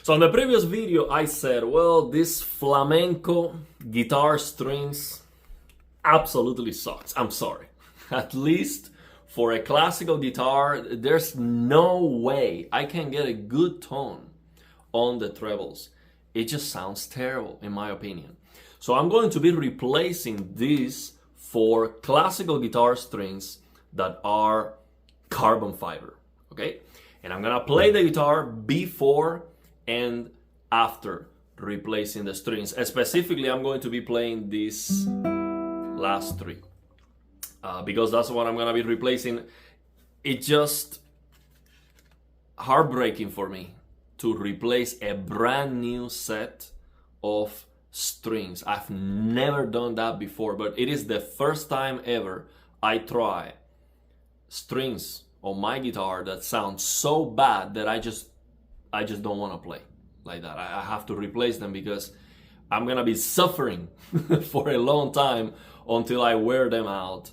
So in the previous video I said, well, this flamenco guitar strings absolutely sucks. I'm sorry. At least for a classical guitar, there's no way I can get a good tone on the trebles. It just sounds terrible in my opinion. So I'm going to be replacing these for classical guitar strings that are carbon fiber, okay? And I'm gonna play the guitar before and after replacing the strings. Specifically, I'm going to be playing these last three because that's what I'm gonna be replacing. It's just heartbreaking for me to replace a brand new set of strings. I've never done that before, but it is the first time ever I try strings on my guitar that sound so bad that I just don't want to play like that. I have to replace them because I'm gonna be suffering for a long time until I wear them out.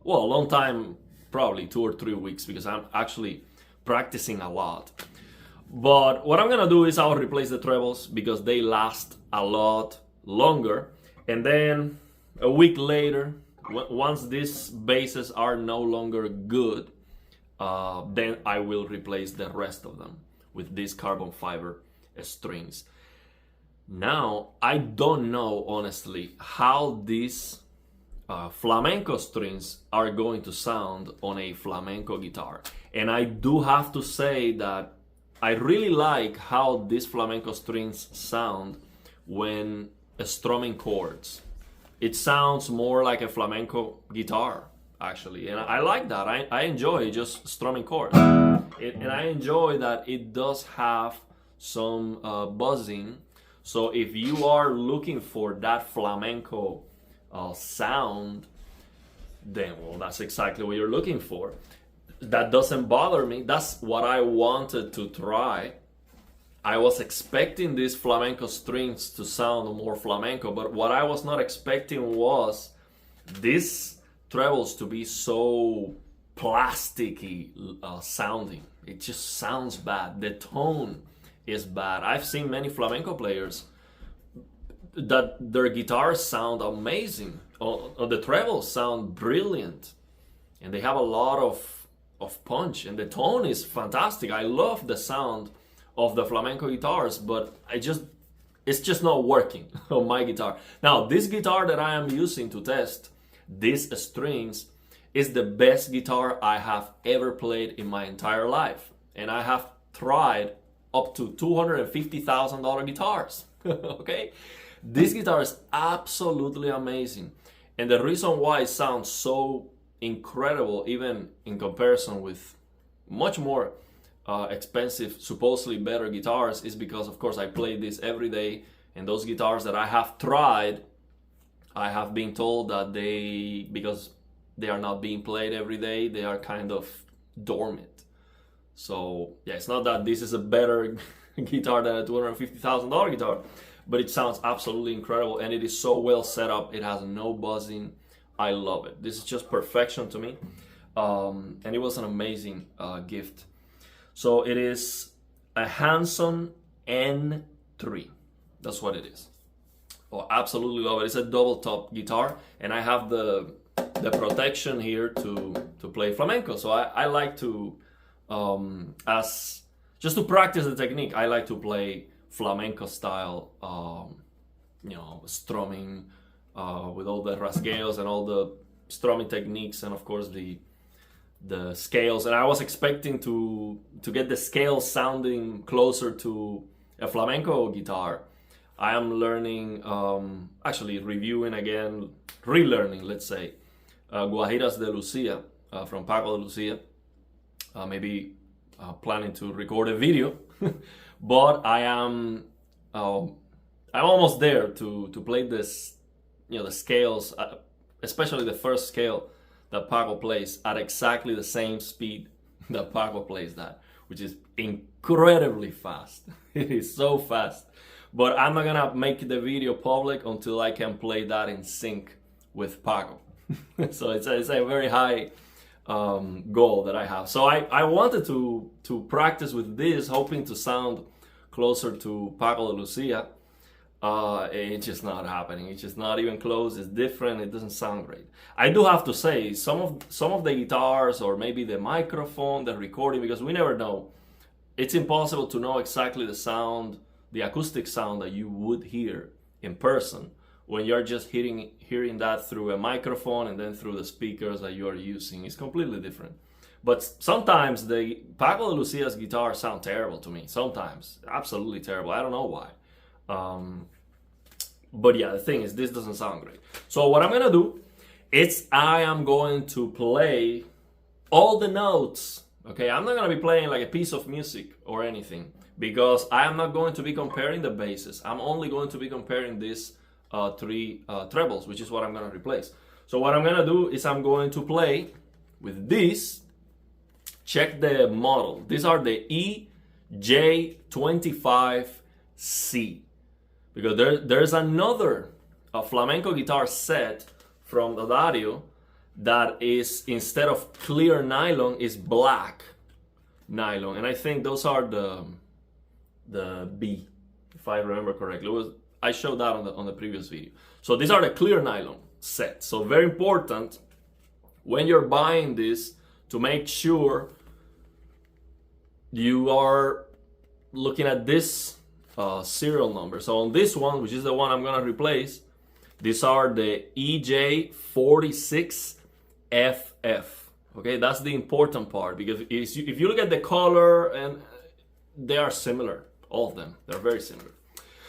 Well, a long time, probably 2 or 3 weeks, because I'm actually practicing a lot. But what I'm gonna do is I'll replace the trebles because they last a lot longer, and then a week later, once these basses are no longer good, then I will replace the rest of them with these carbon fiber strings. Now, I don't know honestly how these flamenco strings are going to sound on a flamenco guitar, and I do have to say that I really like how these flamenco strings sound when strumming chords. It sounds more like a flamenco guitar, actually, and I like that. I enjoy just strumming chords, and I enjoy that it does have some buzzing. So if you are looking for that flamenco sound, then well, that's exactly what you're looking for. That doesn't bother me. That's what I wanted to try. I was expecting these flamenco strings to sound more flamenco, but what I was not expecting was these trebles to be so plasticky sounding. It just sounds bad. The tone is bad. I've seen many flamenco players that their guitars sound amazing, or the trebles sound brilliant, and they have a lot of punch, and the tone is fantastic. I love the sound of the flamenco guitars, but it's just not working on my guitar. Now, this guitar that I am using to test these strings is the best guitar I have ever played in my entire life, and I have tried up to $250,000 guitars. Okay, this guitar is absolutely amazing, and the reason why it sounds so incredible, even in comparison with much more expensive, supposedly better guitars, is because, of course, I play this every day, and those guitars that I have tried, I have been told that because they are not being played every day, they are kind of dormant. So yeah, it's not that this is a better guitar than a $250,000 guitar, but it sounds absolutely incredible, and it is so well set up. It has no buzzing. I love it. This is just perfection to me, and it was an amazing gift. So it is a Hanson N3. That's what it is. Oh, absolutely love it. It's a double top guitar, and I have the protection here to play flamenco. So I like to, just to practice the technique, I like to play flamenco style, strumming, with all the rasgueos and all the strumming techniques, and of course the scales. And I was expecting to get the scales sounding closer to a flamenco guitar. I am learning, actually reviewing again, relearning, let's say, Guajiras de Lucia from Paco de Lucia. Maybe planning to record a video, but I'm almost there to play this. The scales, especially the first scale that Paco plays, at exactly the same speed that Paco plays that, which is incredibly fast. It is so fast. But I'm not gonna make the video public until I can play that in sync with Paco. So it's a very high goal that I have. So I wanted to practice with this, hoping to sound closer to Paco de Lucia, it's just not happening. It's just not even close. It's different. It doesn't sound great. I do have to say, some of the guitars, or maybe the microphone, the recording, because we never know. It's impossible to know exactly the sound, the acoustic sound that you would hear in person when you're just hearing that through a microphone and then through the speakers that you are using. It's completely different. But sometimes the Paco de Lucia's guitars sound terrible to me. Sometimes, absolutely terrible. I don't know why. But yeah, the thing is, this doesn't sound great. So what I'm gonna do is I am going to play all the notes. Okay, I'm not gonna be playing like a piece of music or anything, because I am not going to be comparing the basses. I'm only going to be comparing these three trebles, which is what I'm gonna replace. So what I'm gonna do is I'm going to play with this. Check the model. These are the EJ25C. Because there's another flamenco guitar set from the Dario that is, instead of clear nylon, is black nylon. And I think those are the B, if I remember correctly. I showed that on the previous video. So these are the clear nylon set. So very important when you're buying this to make sure you are looking at this serial number. So on this one, which is the one I'm gonna replace, these are the EJ46FF. Okay, that's the important part, because if you look at the color, and they are similar, all of them, they're very similar.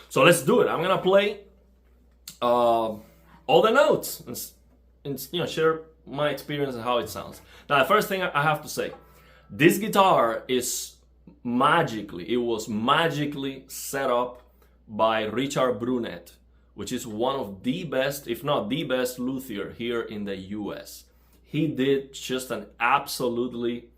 So let's do it. I'm gonna play all the notes and share my experience and how it sounds. Now, the first thing I have to say, this guitar was magically set up by Richard Brunet, which is one of the best, if not the best, luthier here in the US. He did just an absolutely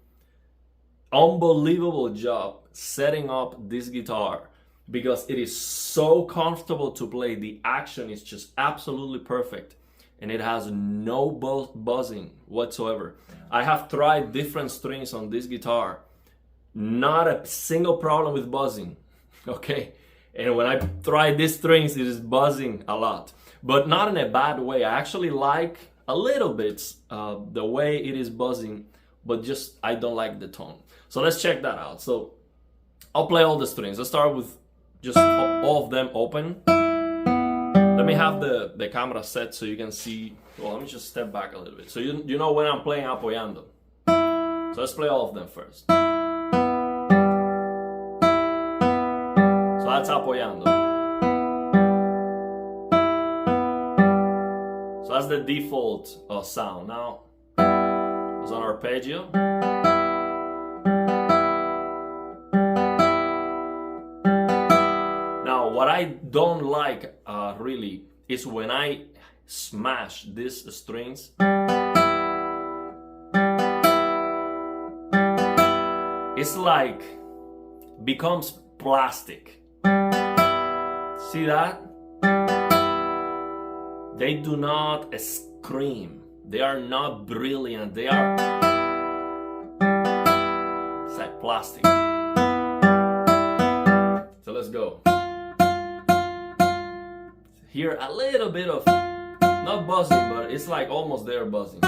unbelievable job setting up this guitar, because it is so comfortable to play. The action is just absolutely perfect, and it has no buzzing whatsoever. I have tried different strings on this guitar. Not a single problem with buzzing, okay? And when I try these strings, it is buzzing a lot, but not in a bad way. I actually like a little bit the way it is buzzing, but just I don't like the tone. So let's check that out. So I'll play all the strings. Let's start with just all of them open. Let me have the camera set so you can see. Well, let me just step back a little bit so you know when I'm playing apoyando. So let's play all of them first. So that's apoyando. So that's the default sound. Now, it's on arpeggio. Now, what I don't like really is when I smash these strings. It's like becomes plastic. See that? They do not scream. They are not brilliant. They are, it's like plastic. So let's go. Hear a little bit of, not buzzing, but it's like almost there buzzing.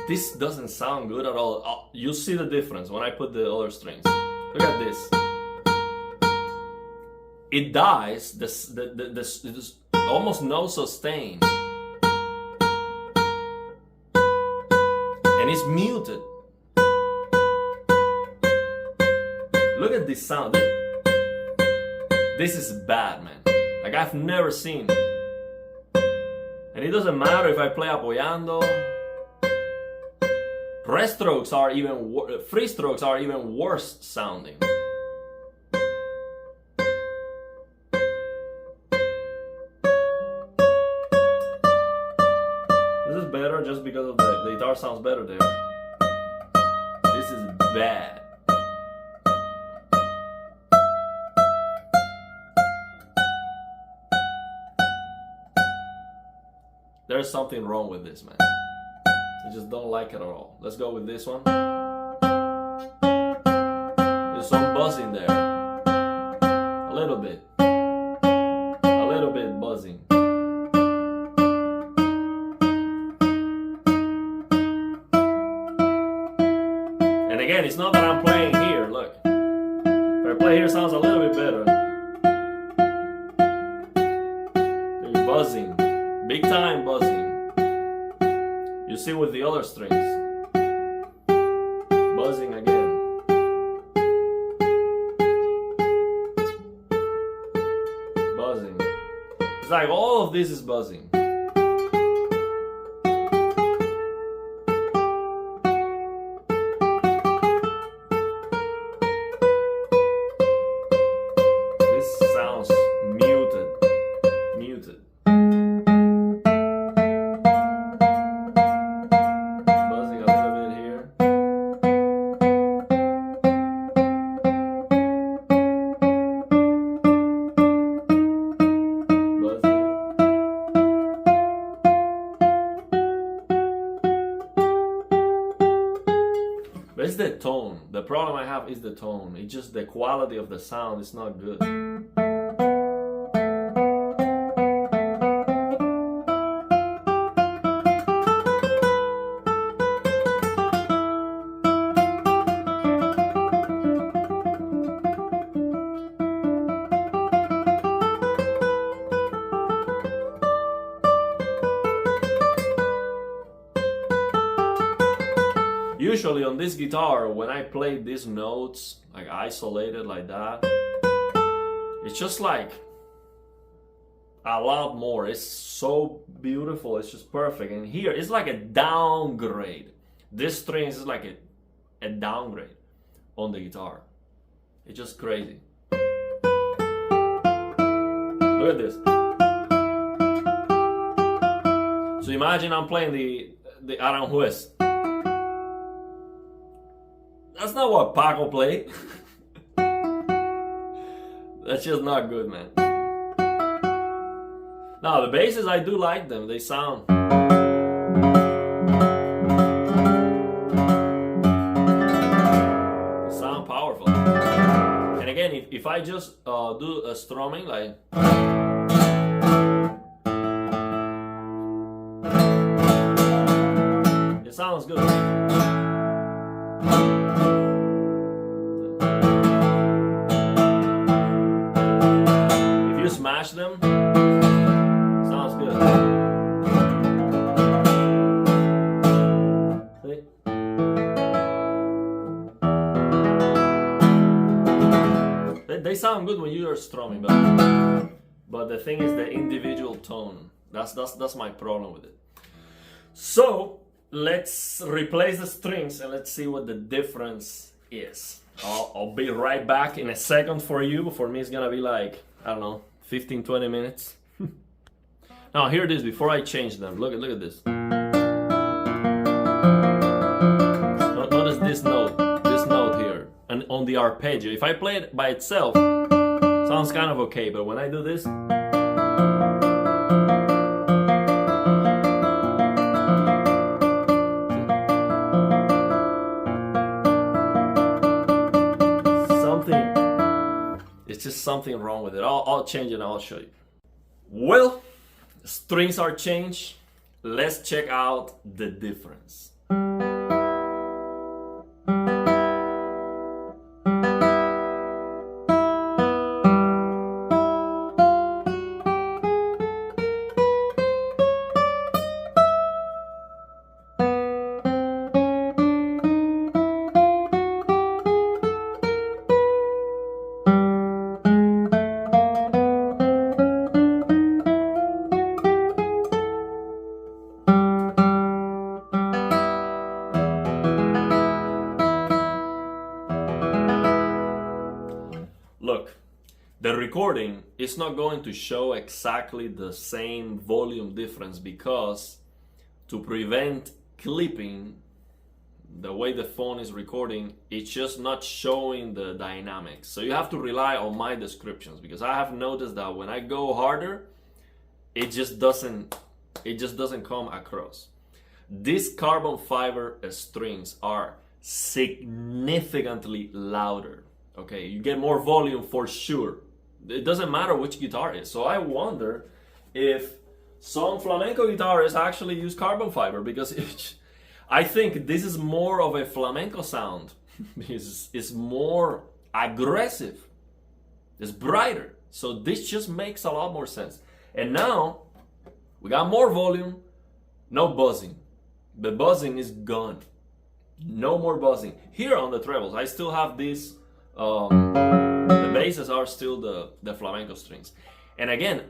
This doesn't sound good at all. You see the difference when I put the other strings. Look at this. It dies. There's almost no sustain. And it's muted. Look at this sound. This is bad, man. Like I've never seen. And it doesn't matter if I play apoyando. Rest strokes are even free strokes are even worse sounding. This is better just because of the guitar sounds better there. This is bad. There's something wrong with this, man. I just don't like it at all. Let's go with this one. There's some buzzing there. A little bit. A little bit buzzing. And again, it's not that I'm playing here. Look. If I play here, it sounds a little bit better. There's buzzing. Big time buzzing. You see with the other strings. Buzzing again. Buzzing. It's like all of this is buzzing. This sounds muted. Muted. But it's the tone. The problem I have is the tone. It's just the quality of the sound is not good. Usually on this guitar, when I play these notes, like isolated like that, it's just like a lot more. It's so beautiful, it's just perfect. And here, it's like a downgrade. This strings is like a downgrade on the guitar. It's just crazy. Look at this. So imagine I'm playing the Aranjuez. That's not what Paco played. That's just not good, man. Now, the basses, I do like them. They sound... They sound powerful. And again, if I just do a strumming, like... It sounds good. Smash them, sounds good. See? They sound good when you are strumming, but the thing is the individual tone. That's my problem with it. So let's replace the strings and let's see what the difference is. I'll be right back in a second for you. For me, it's gonna be like, I don't know, 15-20 minutes. Now here it is before I change them. Look at this. Notice this note here, and on the arpeggio. If I play it by itself, sounds kind of okay, but when I do this, it's just something wrong with it. I'll change it and I'll show you. Well, strings are changed. Let's check out the difference. Look, the recording is not going to show exactly the same volume difference because to prevent clipping, the way the phone is recording, it's just not showing the dynamics. So you have to rely on my descriptions because I have noticed that when I go harder, it just doesn't come across. These carbon fiber strings are significantly louder. Okay, you get more volume for sure. It doesn't matter which guitar it is. So I wonder if some flamenco guitarists actually use carbon fiber, because I think this is more of a flamenco sound. It's more aggressive. It's brighter. So this just makes a lot more sense. And now we got more volume, no buzzing. The buzzing is gone. No more buzzing. Here on the trebles, I still have this. The basses are still the flamenco strings. And again,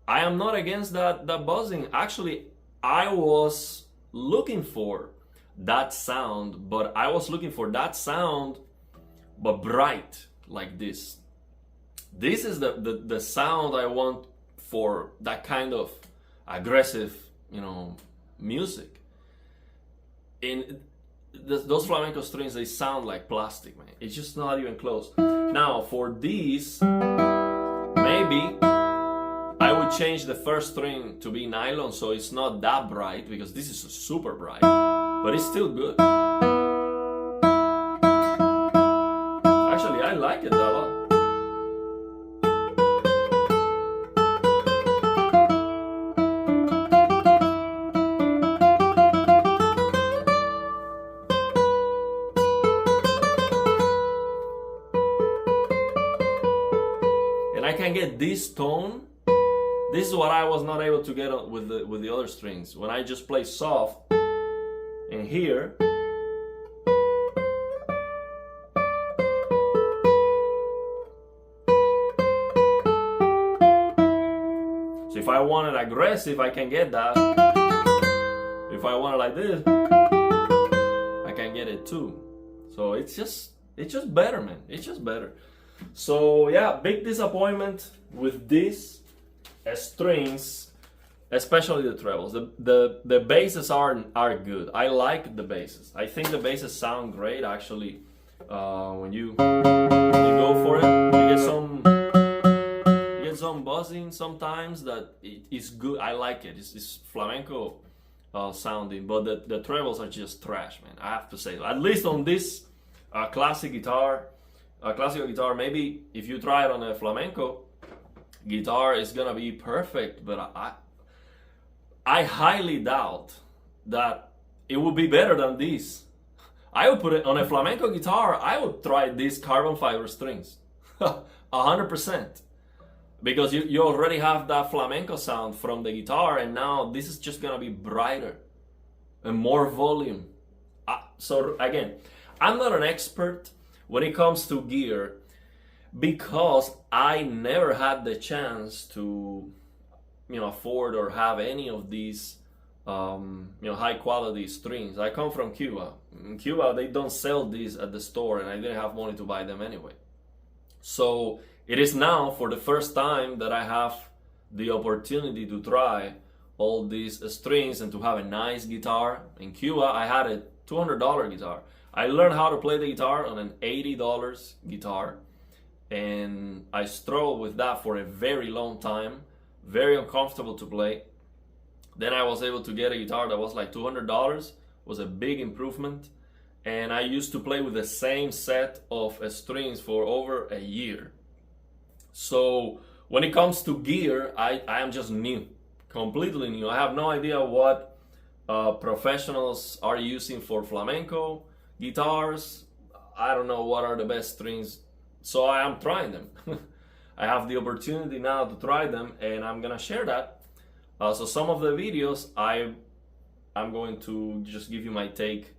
I am not against that buzzing. Actually, I was looking for that sound, but I was looking for that sound, but bright like this. This is the sound I want for that kind of aggressive, music. In those flamenco strings, they sound like plastic, man. It's just not even close. Now, for these, maybe I would change the first string to be nylon, so it's not that bright, because this is super bright, but it's still good. Actually, I like it a lot. And I can get this tone. This is what I was not able to get with the other strings. When I just play soft, and here, so if I want it aggressive, I can get that. If I want it like this, I can get it too. So it's just better, man. It's just better. So yeah, big disappointment with these strings, especially the trebles. The basses are good. I like the basses. I think the basses sound great actually. When you go for it, you get some buzzing sometimes that is good. I like it. It's flamenco sounding, but the trebles are just trash, man. I have to say, at least on this classical guitar. Maybe if you try it on a flamenco guitar, it's gonna be perfect, but I highly doubt that it would be better than this. I would put it on a flamenco guitar. I would try these carbon fiber strings 100%, because you already have that flamenco sound from the guitar, and now this is just gonna be brighter and more volume. So again, I'm not an expert when it comes to gear, because I never had the chance to afford or have any of these high quality strings. I come from Cuba. In Cuba, they don't sell these at the store, and I didn't have money to buy them anyway. So it is now for the first time that I have the opportunity to try all these strings and to have a nice guitar. In Cuba, I had a $200 guitar. I learned how to play the guitar on an $80 guitar, and I struggled with that for a very long time, very uncomfortable to play. Then I was able to get a guitar that was like $200, was a big improvement, and I used to play with the same set of strings for over a year. So when it comes to gear, I am just new, completely new. I have no idea what professionals are using for flamenco guitars. I don't know what are the best strings, so I am trying them. I have the opportunity now to try them, and I'm gonna share that. So some of the videos I'm going to just give you my take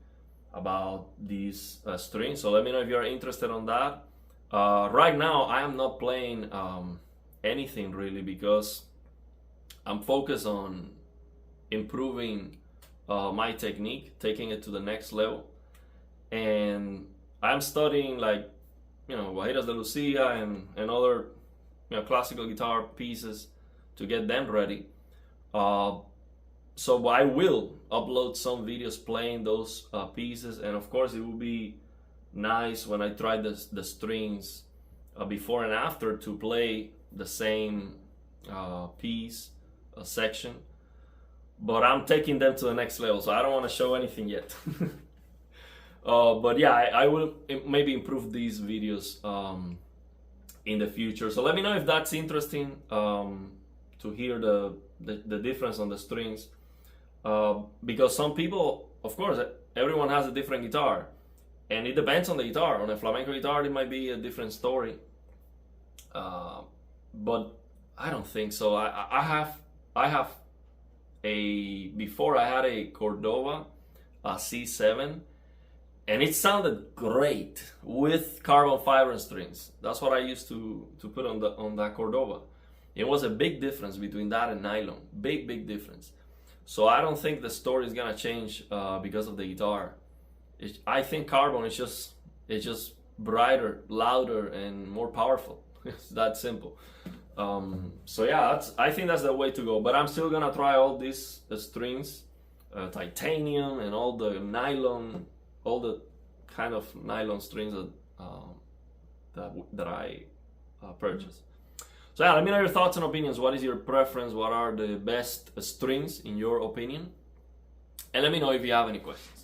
about these strings. So let me know if you're interested on that. Right now I am not playing anything really, because I'm focused on improving my technique, taking it to the next level. And I'm studying Guajiras de Lucia and other classical guitar pieces to get them ready. So I will upload some videos playing those pieces, and of course it will be nice when I try the strings before and after to play the same piece section. but I'm taking them to the next level, so I don't want to show anything yet. But yeah, I will maybe improve these videos in the future. So let me know if that's interesting, to hear the difference on the strings, because some people, of course, everyone has a different guitar, and it depends on the guitar. On a flamenco guitar, it might be a different story, but I don't think so. I have before I had a Cordova, a C7, and it sounded great with carbon fiber strings. That's what I used to put on that Cordova. It was a big difference between that and nylon. Big difference. So I don't think the story is gonna change because of the guitar. I think carbon is just brighter, louder, and more powerful. It's that simple. So yeah, I think that's the way to go. But I'm still gonna try all these strings, titanium and all the nylon, all the kind of nylon strings that I purchased. So yeah, let me know your thoughts and opinions. What is your preference? What are the best strings in your opinion? And let me know if you have any questions.